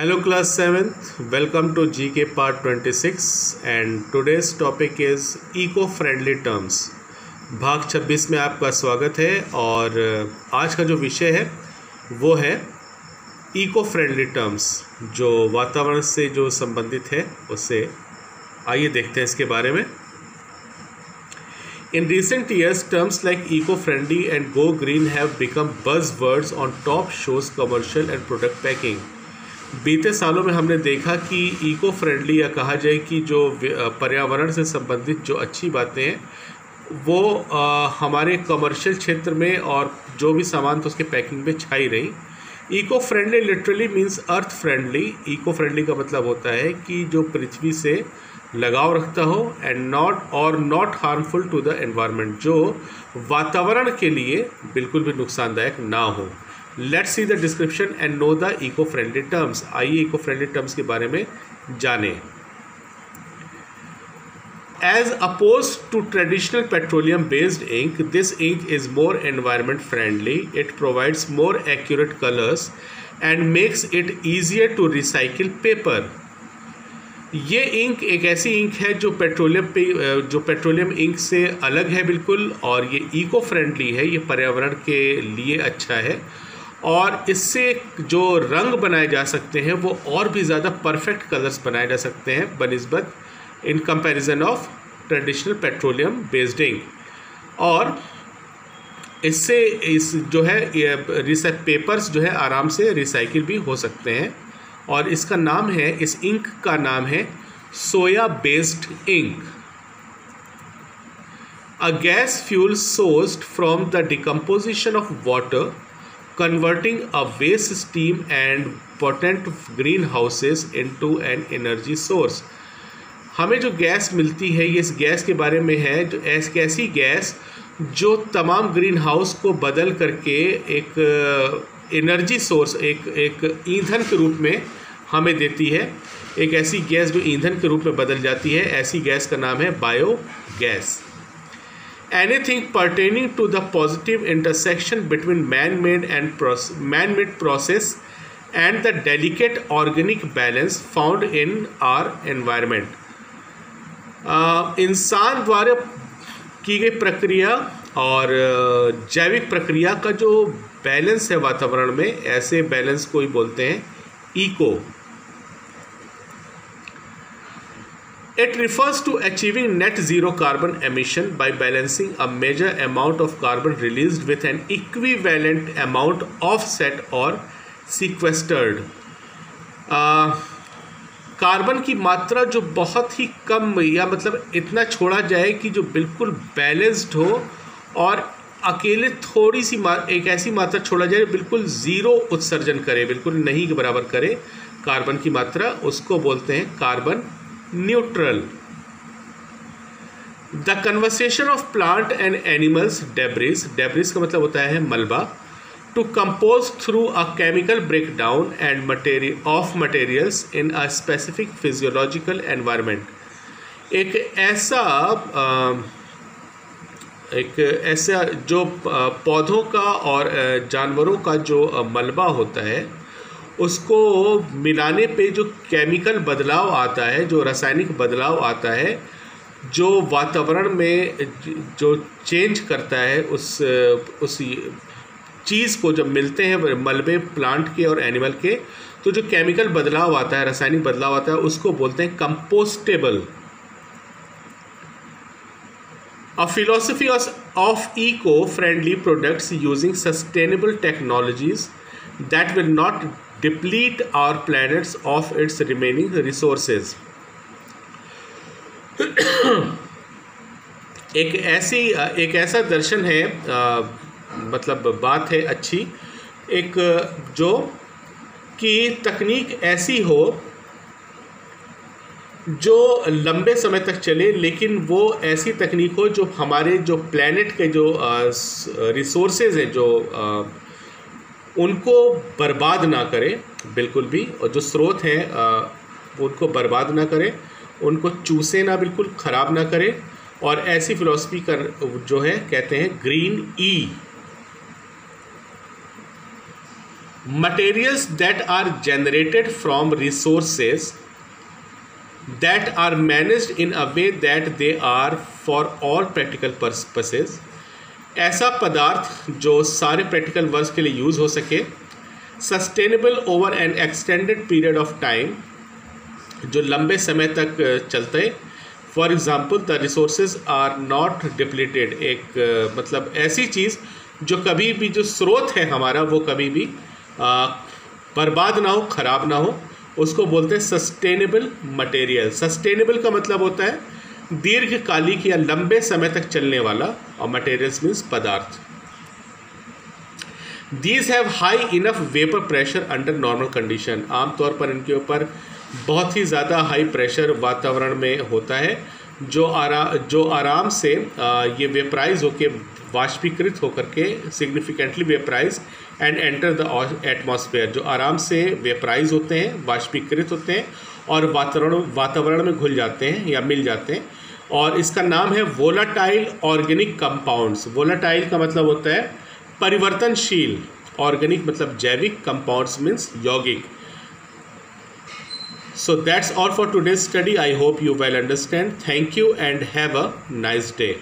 Hello class 7th, welcome to GK part 26 and today's topic is eco-friendly terms। भाग 26 में आपका स्वागत है और आज का जो विषय है वो है इको-फ्रेंडली टर्म्स, जो वातावरण से जो संबंधित है उससे आइए देखते हैं इसके बारे में। In recent years, terms like eco-friendly and go green have become buzzwords on top shows, commercial and product packing। बीते सालों में हमने देखा कि इको फ्रेंडली या कहा जाए कि जो पर्यावरण से संबंधित जो अच्छी बातें हैं वो हमारे कमर्शियल क्षेत्र में और जो भी सामान तो उसके पैकिंग में छाई रही। Eco friendly literally means earth friendly. Eco friendly का मतलब होता है कि जो पृथ्वी से लगाव रखता हो and not harmful to the environment, जो वातावरण के लिए बिल्कुल भी नुकसानदायक ना हो। Let's see the description and know the eco friendly terms. आइए इको फ्रेंडली टर्म्स के बारे में जानें। As opposed to traditional petroleum-based ink, this ink is more environment friendly. It provides more accurate colors and makes it easier to recycle paper. ये ink एक ऐसी ink है जो पेट्रोलियम इंक से अलग है बिल्कुल, और ये इको फ्रेंडली है, ये पर्यावरण के लिए अच्छा है और इससे जो रंग बनाए जा सकते हैं वो और भी ज़्यादा परफेक्ट कलर्स बनाए जा सकते हैं बनिस्बत in comparison of traditional petroleum based ink. और इससे इस जो है पेपर्स जो है आराम से रिसाइकिल भी हो सकते हैं। और इसका नाम है, इस इंक का नाम है soya based ink. A gas fuel sourced from the decomposition of water converting a waste steam and potent greenhouses into an energy source। हमें जो गैस मिलती है ये इस गैस के बारे में है, जो ऐसी गैस जो तमाम ग्रीन हाउस को बदल करके एक एनर्जी सोर्स, एक ईंधन के रूप में हमें देती है। एक ऐसी गैस जो ईंधन के रूप में बदल जाती है, ऐसी गैस का नाम है biogas. Anything pertaining to the positive intersection between man-made process and the delicate organic balance found in our environment। इंसान द्वारा की गई प्रक्रिया और जैविक प्रक्रिया का जो बैलेंस है वातावरण में, ऐसे बैलेंस को ही बोलते हैं eco. It refers to achieving net zero carbon emission by balancing a major amount of carbon released with an equivalent amount offset or sequestered। Carbon की मात्रा जो बहुत ही कम या मतलब इतना छोड़ा जाए कि जो बिल्कुल बैलेंस्ड हो, और अकेले थोड़ी सी एक ऐसी मात्रा छोड़ा जाए बिल्कुल ज़ीरो उत्सर्जन करे, बिल्कुल नहीं के बराबर करे कार्बन की मात्रा, उसको बोलते हैं carbon neutral. The conversation of plant and animals debris का मतलब होता है मलबा, to compose through a chemical breakdown and materials in a specific physiological environment. एक ऐसा जो पौधों का और जानवरों का जो मलबा होता है उसको मिलाने पे जो केमिकल बदलाव आता है, जो रासायनिक बदलाव आता है, जो वातावरण में जो चेंज करता है, उस चीज़ को जब मिलते हैं मलबे प्लांट के और एनिमल के, तो जो केमिकल बदलाव आता है, रासायनिक बदलाव आता है, उसको बोलते हैं compostable. A philosophy of eco-friendly products using sustainable technologies that will not deplete our planets of its remaining resources। एक ऐसा दर्शन है, मतलब बात है अच्छी, एक जो कि तकनीक ऐसी हो जो लंबे समय तक चले, लेकिन वो ऐसी तकनीक हो जो हमारे जो प्लैनेट के जो रिसोर्सेज हैं, जो उनको बर्बाद ना करे बिल्कुल भी, और जो स्रोत हैं उनको बर्बाद ना करे, उनको चूसे ना, बिल्कुल ख़राब ना करे। और ऐसी फिलॉसफी का जो है कहते हैं green E. materials that are generated from resources that are managed in a way that they are for all practical purposes, ऐसा पदार्थ जो सारे प्रैक्टिकल वर्क्स के लिए यूज़ हो सके, sustainable over an extended period of time, जो लंबे समय तक चलते हैं। For example the resources are not depleted, एक मतलब ऐसी चीज़ जो कभी भी, जो स्रोत है हमारा वो कभी भी बर्बाद ना हो, ख़राब ना हो, उसको बोलते हैं सस्टेनेबल मटेरियल। सस्टेनेबल का मतलब होता है दीर्घकालिक या लंबे समय तक चलने वाला, और मटेरियल्स मीन्स पदार्थ। These have high enough vapour pressure under normal condition, आमतौर पर इनके ऊपर बहुत ही ज़्यादा हाई प्रेशर वातावरण में होता है, जो आराम से ये वेपराइज होके, वाष्पीकृत होकर के, significantly vaporise and enter the atmosphere, जो आराम से वेपराइज होते हैं, वाष्पीकृत होते हैं और वातावरण में घुल जाते हैं या मिल जाते हैं। और इसका नाम है वोलाटाइल ऑर्गेनिक कंपाउंड्स। वोलाटाइल का मतलब होता है परिवर्तनशील, ऑर्गेनिक मतलब जैविक, कंपाउंड्स मीन्स यौगिक। So that's all for today's study. I hope you well understand. Thank you and have a nice day.